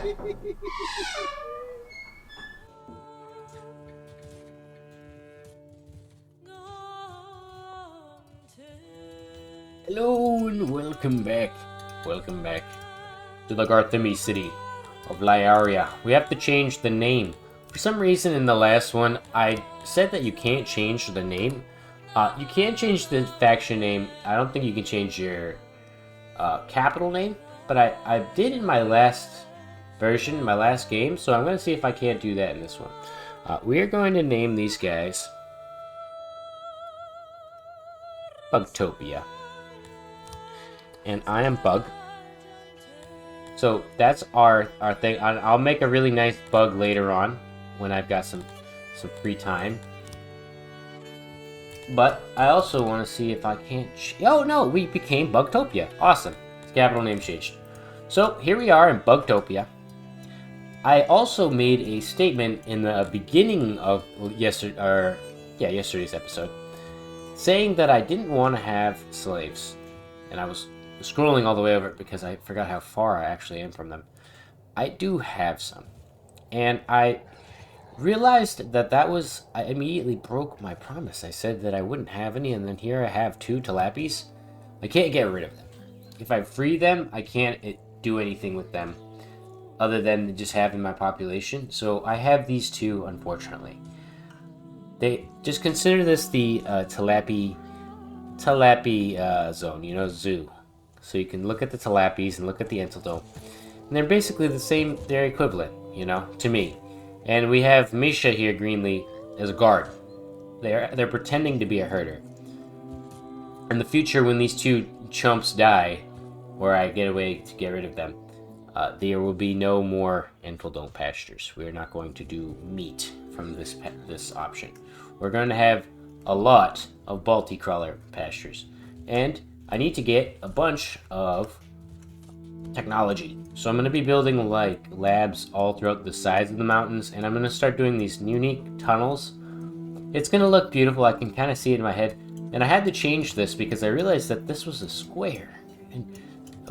Hello and welcome back. Welcome back to the Garthimi city of Lyaria. We have to change the name. For some reason in the last one, I said that you can't change the name. You can change the faction name. I don't think you can change your capital name. But I did in my last version, my last game. So I'm going to see if I can't do that in this one. We are going to name these guys Bugtopia. And I am Bug. So that's our thing. I'll make a really nice bug later on when I've got some free time. But I also want to see if I can't... Oh no, we became Bugtopia. Awesome. It's capital name changed. So here we are in Bugtopia. I also made a statement in the beginning of yesterday's episode, saying that I didn't want to have slaves, and I was scrolling all the way over it because I forgot how far I actually am from them. I do have some, and I realized that I immediately broke my promise. I said that I wouldn't have any, and then here I have 2 Talapis. I can't get rid of them. If I free them, I can't do anything with them other than just having my population. So I have these 2, unfortunately. They just consider this the Talapi zone, zoo. So you can look at the Talapis and look at the Entildome. And they're basically the same, they're equivalent, to me. And we have Misha here, Greenlee, as a guard. They're pretending to be a herder. In the future, when these 2 chumps die, or I get away to get rid of them, there will be no more Entildome pastures. We're not going to do meat from this option. We're going to have a lot of Balticrawler pastures. And I need to get a bunch of technology. So I'm going to be building like labs all throughout the sides of the mountains, and I'm going to start doing these unique tunnels. It's going to look beautiful. I can kind of see it in my head. And I had to change this because I realized that this was a square. And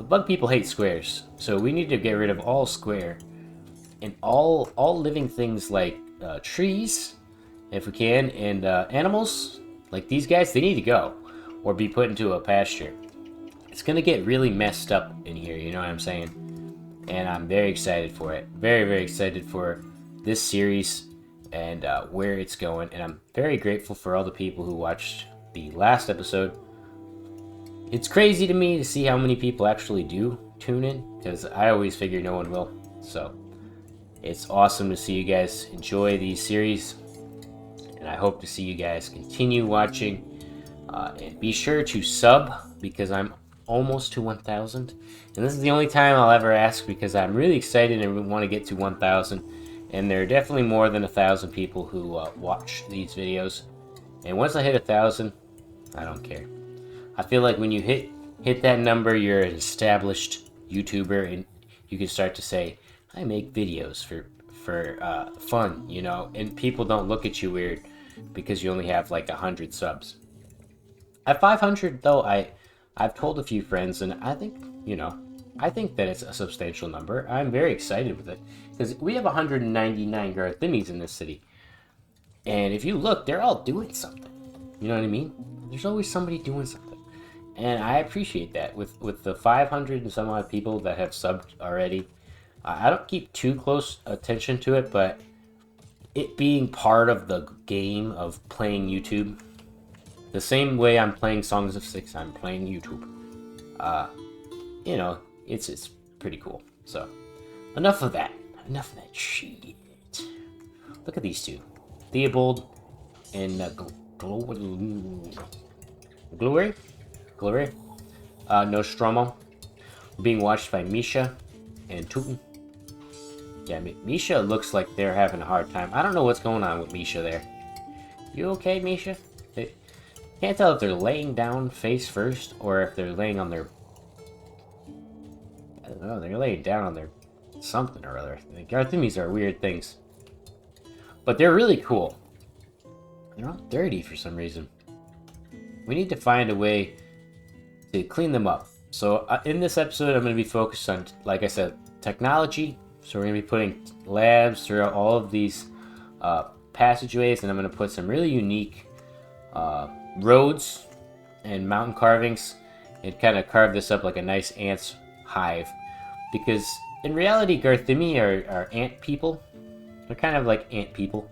bug people hate squares. So we need to get rid of all square. And all living things like trees, if we can, and animals, like these guys, they need to go. Or be put into a pasture. It's going to get really messed up in here, you know what I'm saying? And I'm very excited for it. Very, very excited for this series and where it's going. And I'm very grateful for all the people who watched the last episode. It's crazy to me to see how many people actually do tune in, because I always figure no one will. So it's awesome to see you guys enjoy these series. And I hope to see you guys continue watching. And be sure to sub, because I'm almost to 1,000. And this is the only time I'll ever ask, because I'm really excited and want to get to 1,000. And there are definitely more than 1,000 people who watch these videos. And once I hit 1,000, I don't care. I feel like when you hit that number, you're an established YouTuber, and you can start to say, I make videos for fun, and people don't look at you weird because you only have like 100 subs. At 500, though, I've told a few friends, and I think, I think that it's a substantial number. I'm very excited with it, because we have 199 Garthimis in this city. And if you look, they're all doing something. You know what I mean? There's always somebody doing something. And I appreciate that. With the 500 and some odd people that have subbed already, I don't keep too close attention to it, but it being part of the game of playing YouTube, the same way I'm playing Songs of Six, I'm playing YouTube. It's pretty cool. So, enough of that. Enough of that shit. Look at these 2. Theobald and Glory? Nostromo. Being watched by Misha and Tootin. Yeah, Misha looks like they're having a hard time. I don't know what's going on with Misha there. You okay, Misha? Can't tell if they're laying down face first or if they're laying on their... I don't know, they're laying down on their something or other. The Garthimis are weird things. But they're really cool. They're all dirty for some reason. We need to find a way to clean them up. So in this episode, I'm going to be focused on, like I said, technology So we're going to be putting labs throughout all of these passageways, and I'm going to put some really unique roads and mountain carvings and kind of carve this up like a nice ant's hive. Because in reality, Garthimi are ant people. They're kind of like ant people.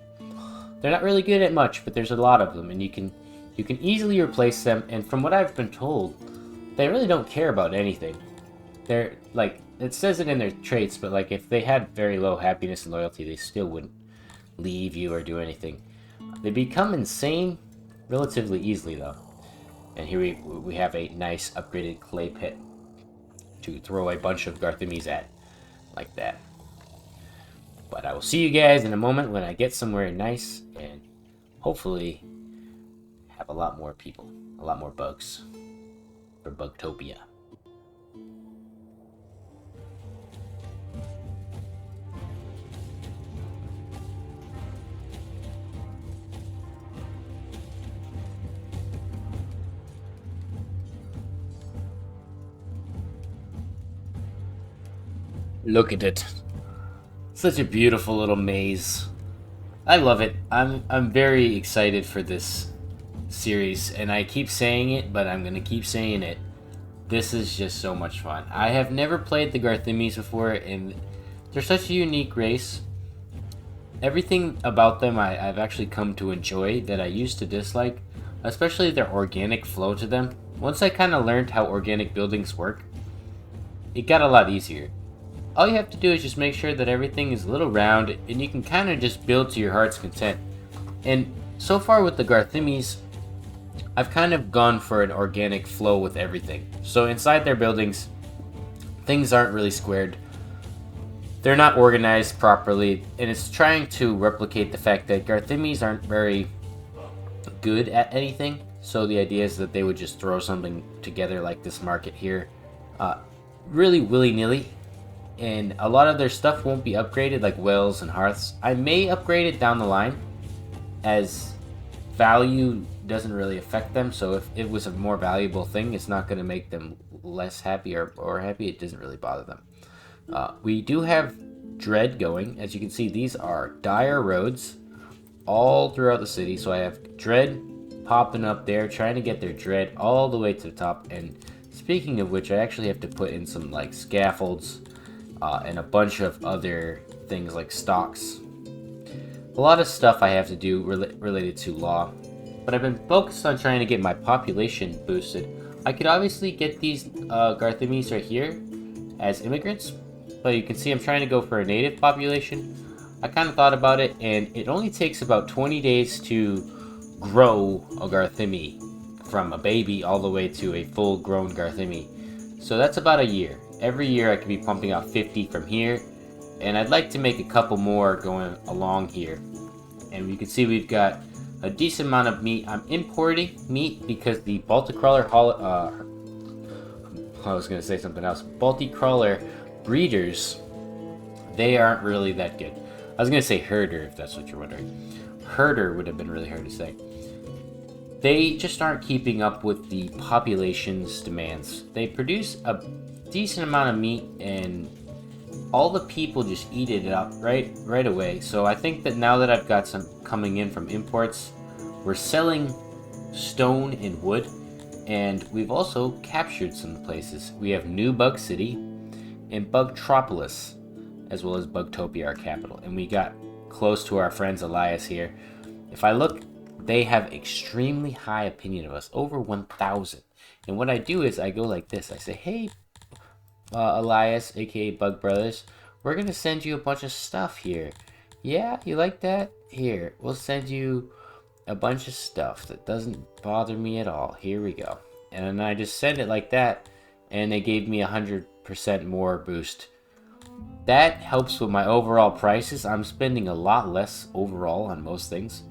They're not really good at much, but there's a lot of them, and you can easily replace them. And from what I've been told, they really don't care about anything. They're like, it says it in their traits, but like if they had very low happiness and loyalty, they still wouldn't leave you or do anything. They become insane relatively easily though. And here we have a nice upgraded clay pit to throw a bunch of Garthimis at, like that. But I will see you guys in a moment when I get somewhere nice and hopefully have a lot more people, a lot more bugs for Bugtopia. Look at it. Such a beautiful little maze. I love it. I'm very excited for this series, and I keep saying it, but I'm gonna keep saying it. This is just so much fun. I have never played the Garthimis before, and they're such a unique race. Everything about them I've actually come to enjoy that I used to dislike, especially their organic flow to them. Once I kind of learned how organic buildings work, it got a lot easier. All you have to do is just make sure that everything is a little round, and you can kind of just build to your heart's content. And so far with the Garthimis, I've kind of gone for an organic flow with everything. So inside their buildings, things aren't really squared. They're not organized properly, and it's trying to replicate the fact that Garthimis aren't very good at anything. So the idea is that they would just throw something together like this market here, really willy-nilly. And a lot of their stuff won't be upgraded, like wells and hearths. I may upgrade it down the line, as value doesn't really affect them. So if it was a more valuable thing, it's not going to make them less happy or happy. It doesn't really bother them. We do have dread going. As you can see, these are dire roads all throughout the city. So I have dread popping up there, trying to get their dread all the way to the top. And speaking of which, I actually have to put in some like scaffolds and a bunch of other things like stocks. A lot of stuff I have to do related to law, but I've been focused on trying to get my population boosted. I could obviously get these Garthimis right here as immigrants, but you can see I'm trying to go for a native population. I kind of thought about it, and it only takes about 20 days to grow a Garthimi from a baby all the way to a full-grown Garthimi. So that's about a year. Every year I could be pumping out 50 from here, and I'd like to make a couple more going along here. And you can see we've got a decent amount of meat. I'm importing meat because the Balticrawler I was going to say something else. Balticrawler breeders, they aren't really that good. I was going to say herder, if that's what you're wondering. Herder would have been really hard to say. They just aren't keeping up with the population's demands. They produce a decent amount of meat, and all the people just eat it up right away. So I think that now that I've got some coming in from imports, we're selling stone and wood, and we've also captured some places. We have New Bug City and Bugtropolis, as well as Bugtopia, our capital. And we got close to our friends Elias here. If I look, they have extremely high opinion of us, over 1,000. And what I do is I go like this. I say, hey, Elias, aka Bug Brothers, we're gonna send you a bunch of stuff here. Yeah, you like that? Here, we'll send you a bunch of stuff that doesn't bother me at all. Here we go. And then I just send it like that, and they gave me 100% more boost. That helps with my overall prices. I'm spending a lot less overall on most things.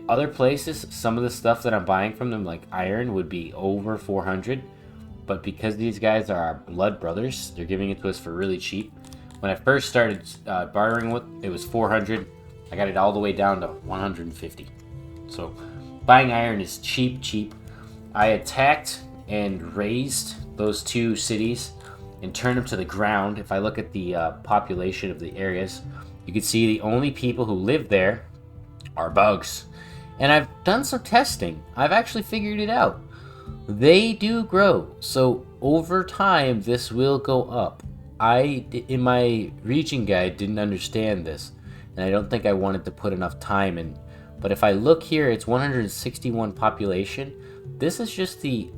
Other places, some of the stuff that I'm buying from them, like iron, would be over 400. But because these guys are our blood brothers, they're giving it to us for really cheap. When I first started bartering with, it was 400. I got it all the way down to 150. So buying iron is cheap. I attacked and razed those two cities and turn them to the ground, if I look at the population of the areas, you can see the only people who live there are bugs. And I've done some testing. I've actually figured it out. They do grow. So over time, this will go up. In my region guide, didn't understand this. And I don't think I wanted to put enough time in. But if I look here, it's 161 population. This is just the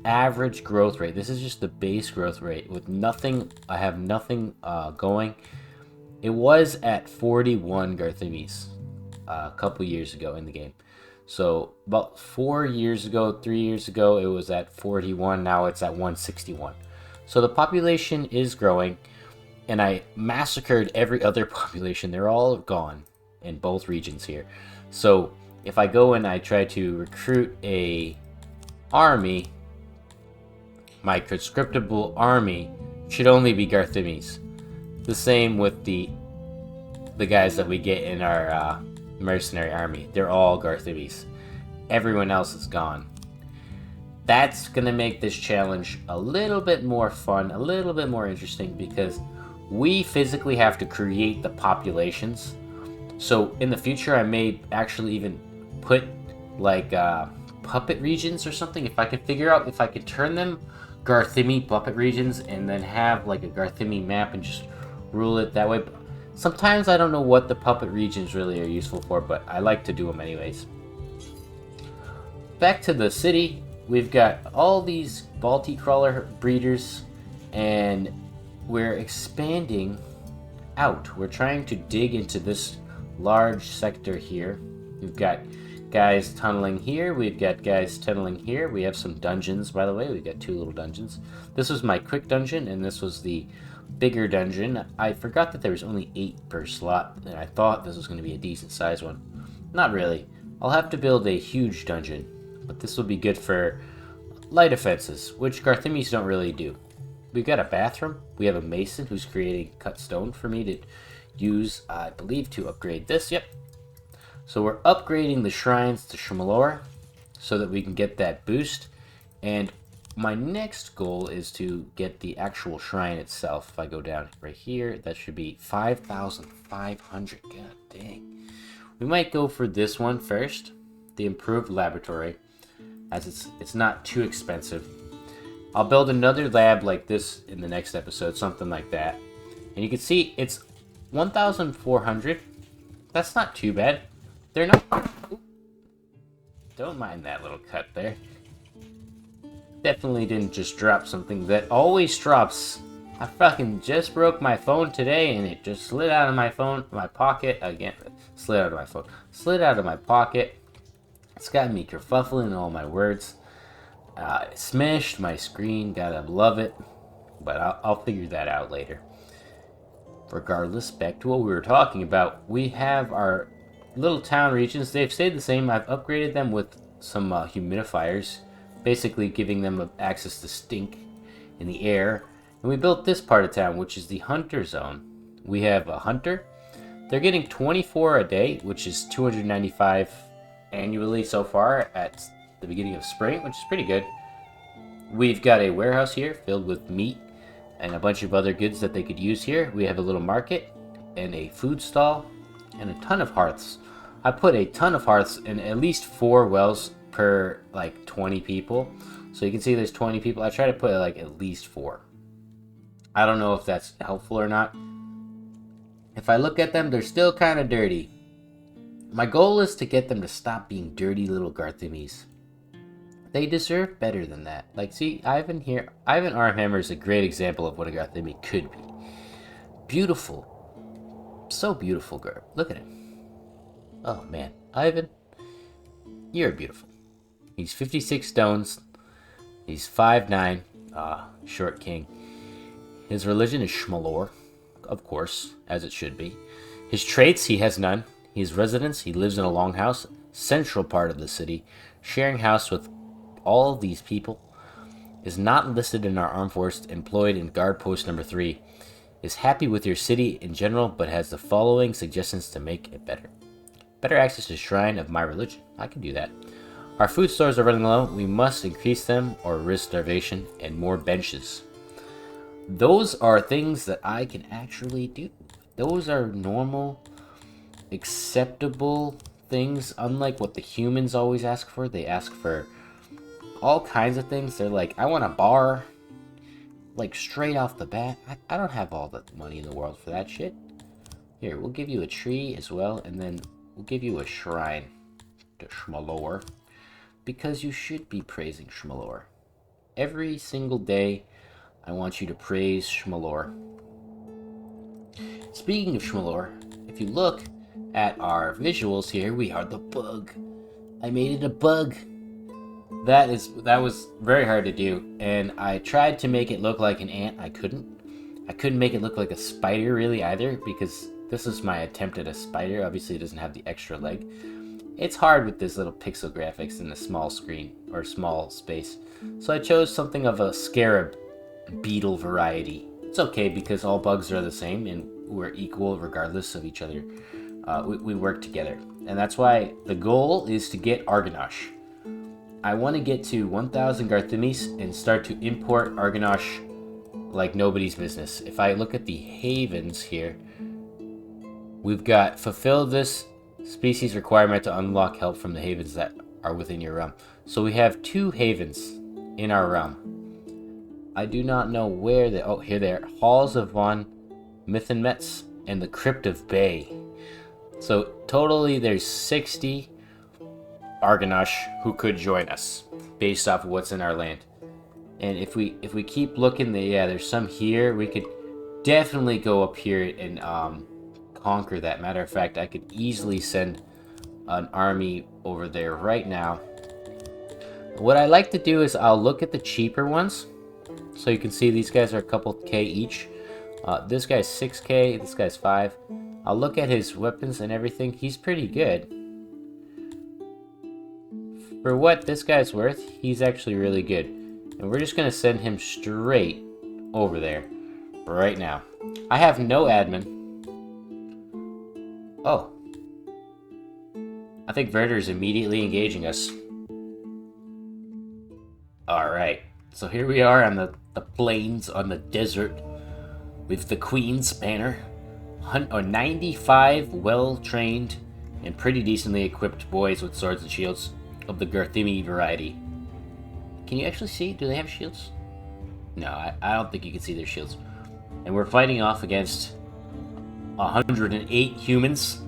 average growth rate. This is just the base growth rate with nothing. I have nothing going. It was at 41 Garthimes a couple years ago in the game. So about 4 years ago, 3 years ago, it was at 41. Now it's at 161. So the population is growing, and I massacred every other population. They're all gone in both regions here. So if I go and I try to recruit a army, my conscriptable army should only be Garthimes. The same with the guys that we get in our mercenary army. They're all Garthimes. Everyone else is gone. That's going to make this challenge a little bit more fun, a little bit more interesting, because we physically have to create the populations. So in the future, I may actually even put like puppet regions or something. If I could figure out if I could turn them Garthimi puppet regions and then have like a Garthimi map and just rule it that way. Sometimes I don't know what the puppet regions really are useful for, but I like to do them anyways. Back to the city, we've got all these Balti crawler breeders, and we're expanding out. We're trying to dig into this large sector here. We've got guys tunneling here. We've got guys tunneling here. We have some dungeons, by the way. We've got 2 little dungeons. This was my quick dungeon, and this was the bigger dungeon. I forgot that there was only 8 per slot, and I thought this was going to be a decent sized one. Not really. I'll have to build a huge dungeon, but this will be good for light offenses, which Garthimes don't really do. We've got a bathroom. We have a mason who's creating cut stone for me to use, I believe, to upgrade this. Yep. So we're upgrading the shrines to Shmalor so that we can get that boost. And my next goal is to get the actual shrine itself. If I go down right here, that should be 5,500. God dang. We might go for this one first, the improved laboratory, as it's not too expensive. I'll build another lab like this in the next episode, something like that. And you can see it's 1,400. That's not too bad. They're not... Ooh. Don't mind that little cut there. Definitely didn't just drop something that always drops. I fucking just broke my phone today, and it just slid out of my pocket again. Slid out of my pocket. It's got me kerfuffling all my words. It smashed my screen. Gotta love it. But I'll figure that out later. Regardless, back to what we were talking about. We have our little town regions. They've stayed the same. I've upgraded them with some humidifiers, basically giving them access to stink in the air. And we built this part of town, which is the hunter zone. We have a hunter. They're getting 24 a day, which is 295 annually so far at the beginning of spring, which is pretty good. We've got a warehouse here filled with meat and a bunch of other goods that they could use here. We have a little market and a food stall and a ton of hearths. I put a ton of hearths in at least 4 wells per like 20 people. So you can see there's 20 people. I try to put like at least 4. I don't know if that's helpful or not. If I look at them, they're still kind of dirty. My goal is to get them to stop being dirty little Garthimes. They deserve better than that. Like, see, Ivan here. Ivan Armhammer is a great example of what a Garthimi could be. Beautiful. So beautiful, girl. Look at him. Oh, man. Ivan, you're beautiful. He's 56 stones. He's 5'9". Short king. His religion is Shmalor, of course, as it should be. His traits, he has none. His residence, he lives in a longhouse, central part of the city, sharing house with all these people. Is not enlisted in our armed force, employed in guard post number 3. Is happy with your city in general, but has the following suggestions to make it better. Better access to shrine of my religion. I can do that. Our food stores are running low. We must increase them or risk starvation, and more benches. Those are things that I can actually do. Those are normal, acceptable things, unlike what the humans always ask for. They ask for all kinds of things. They're like, I want a bar, like straight off the bat. I don't have all the money in the world for that shit. Here, we'll give you a tree as well, and then we'll give you a shrine to Shmalor, because you should be praising Shmalor. Every single day, I want you to praise Shmalor. Speaking of Shmalor, if you look at our visuals here, we are the bug. I made it a bug. That was very hard to do, and I tried to make it look like an ant. I couldn't make it look like a spider really either, because this is my attempt at a spider. Obviously it doesn't have the extra leg. It's hard with this little pixel graphics in a small screen or small space, so I chose something of a scarab beetle variety. It's okay because all bugs are the same and we're equal regardless of each other. We work together, and that's why the goal is to get Argonosh. I want to get to 1,000 Garthimes and start to import Argonosh like nobody's business. If I look at the havens here, we've got fulfill this species requirement to unlock help from the havens that are within your realm. So we have 2 havens in our realm. I do not know where they... Oh, here they are. Halls of Von Mythenmetz and the Crypt of Bay. So totally there's 60 Argonosh who could join us based off of what's in our land. And if we keep looking, there's some here. We could definitely go up here and conquer that. Matter of fact, I could easily send an army over there right now. What I like to do is I'll look at the cheaper ones. So you can see these guys are a couple K each. This guy's 6K, this guy's 5. I'll look at his weapons and everything. He's pretty good. For what this guy's worth, he's actually really good. And we're just going to send him straight over there right now. I have no admin. Oh. I think Werder's immediately engaging us. Alright. So here we are on the plains, on the desert, with the Queen's banner. 95 well-trained and pretty decently equipped boys with swords and shields of the Garthimi variety. Can you actually see? Do they have shields? No, I don't think you can see their shields. And we're fighting off against 108 humans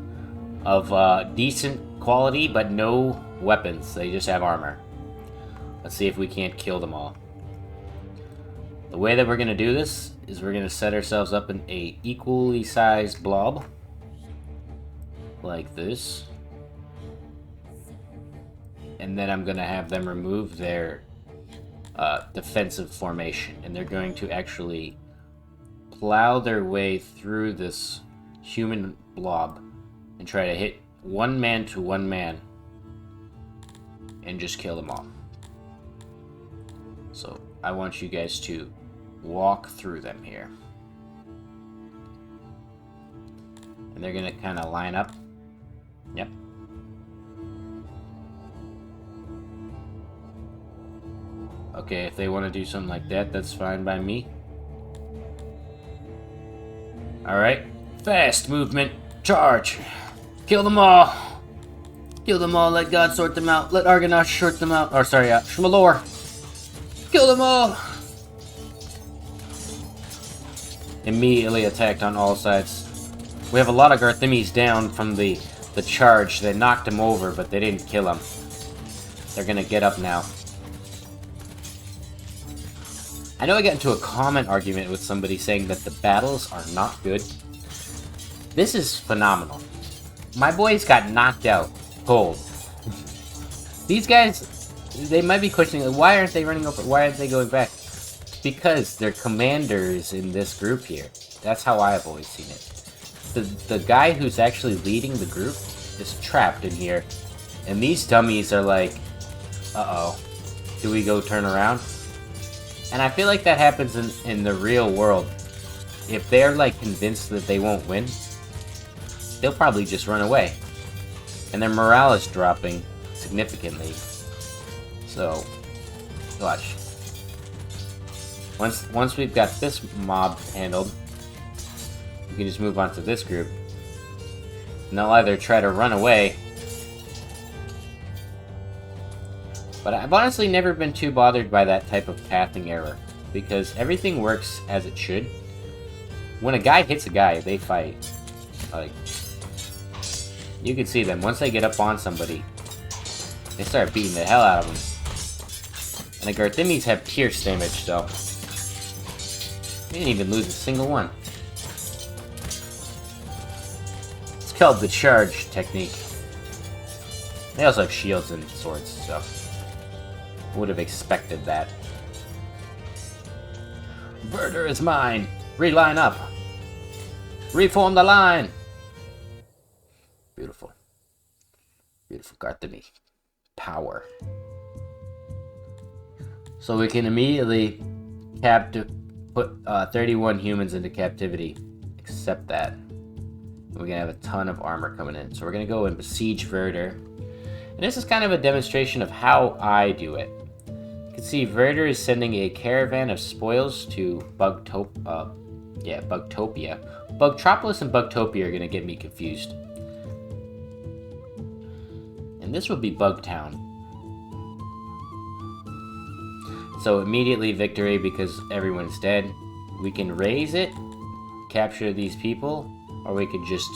of decent quality, but no weapons. They just have armor. Let's see if we can't kill them all. The way that we're going to do this is we're going to set ourselves up in a equally sized blob. Like this. And then I'm going to have them remove their defensive formation. And they're going to actually plow their way through this human blob and try to hit one man to one man and just kill them all. So I want you guys to walk through them here. And they're gonna kind of line up. Yep. Okay, if they want to do something like that, that's fine by me. Alright. Fast movement. Charge. Kill them all. Kill them all. Let God sort them out. Let Argonosh sort them out. Or sorry, Shmalor. Kill them all. Immediately attacked on all sides. We have a lot of Garthimes down from the charge. They knocked him over, but they didn't kill him. They're gonna get up now. I know I got into a comment argument with somebody saying that the battles are not good. This is phenomenal. My boys got knocked out cold. These guys, they might be questioning, why aren't they running over? Why aren't they going back? Because they're commanders in this group here. That's how I've always seen it. The guy who's actually leading the group is trapped in here. And these dummies are like, uh-oh, do we go turn around? And I feel like that happens in the real world. If they're like convinced that they won't win, they'll probably just run away. And their morale is dropping significantly. So, watch. Once we've got this mob handled, we can just move on to this group. And they'll either try to run away, but I've honestly never been too bothered by that type of pathing error, because everything works as it should. When a guy hits a guy, they fight. Like, you can see them. Once they get up on somebody, they start beating the hell out of them. And the Garthimis have pierce damage, so we didn't even lose a single one. It's called the charge technique. They also have shields and swords, so would have expected that. Murder is mine! Reline up! Reform the line! Beautiful. Beautiful Garthimi. Power. So we can immediately put 31 humans into captivity. Accept that. We're going to have a ton of armor coming in. So we're going to go and besiege Verder. And this is kind of a demonstration of how I do it. You can see Verder is sending a caravan of spoils to Bugtopia. Bugtropolis and Bugtopia are going to get me confused. And this will be Bugtown. So immediately victory because everyone's dead. We can raise it, capture these people, or we could just...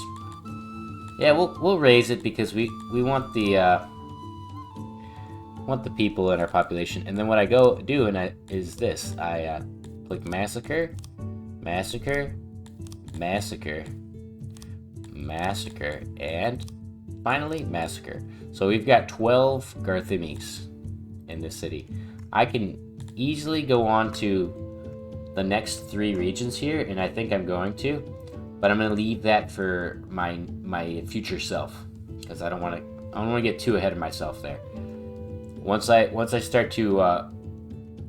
Yeah, we'll raise it because we want the people in our population. And then what I do is this. I click massacre, massacre, massacre, massacre, and finally massacre. So we've got 12 Garthimis in this city. I can easily go on to the next 3 regions here, and I think I'm going to, but I'm going to leave that for my future self, because I don't want to get too ahead of myself there. Once I start to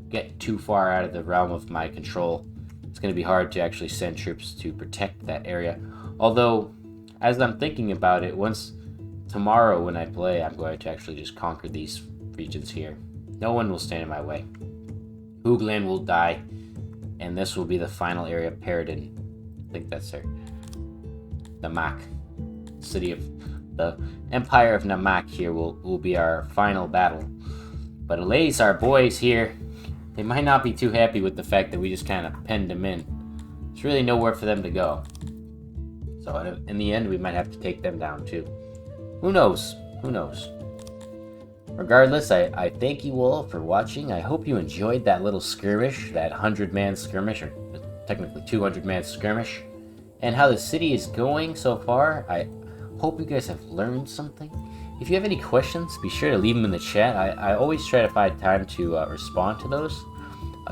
get too far out of the realm of my control, it's going to be hard to actually send troops to protect that area. Although, as I'm thinking about it, tomorrow when I play, I'm going to actually just conquer these regions here. No one will stand in my way. Hoogland will die, and this will be the final area of Paradin. I think that's there. Namak. City of the Empire of Namak here will be our final battle. But Alays, our boys here, they might not be too happy with the fact that we just kind of penned them in. There's really nowhere for them to go. So in the end, we might have to take them down too. Who knows? Who knows? Regardless, I thank you all for watching. I hope you enjoyed that little skirmish, that 100-man skirmish, or technically 200-man skirmish, and how the city is going so far. I hope you guys have learned something. If you have any questions, be sure to leave them in the chat. I always try to find time to respond to those.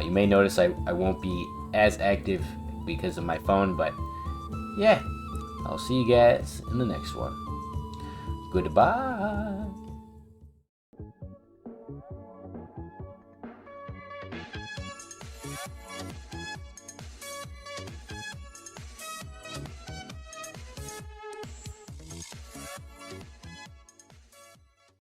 You may notice I won't be as active because of my phone, but yeah, I'll see you guys in the next one. Goodbye.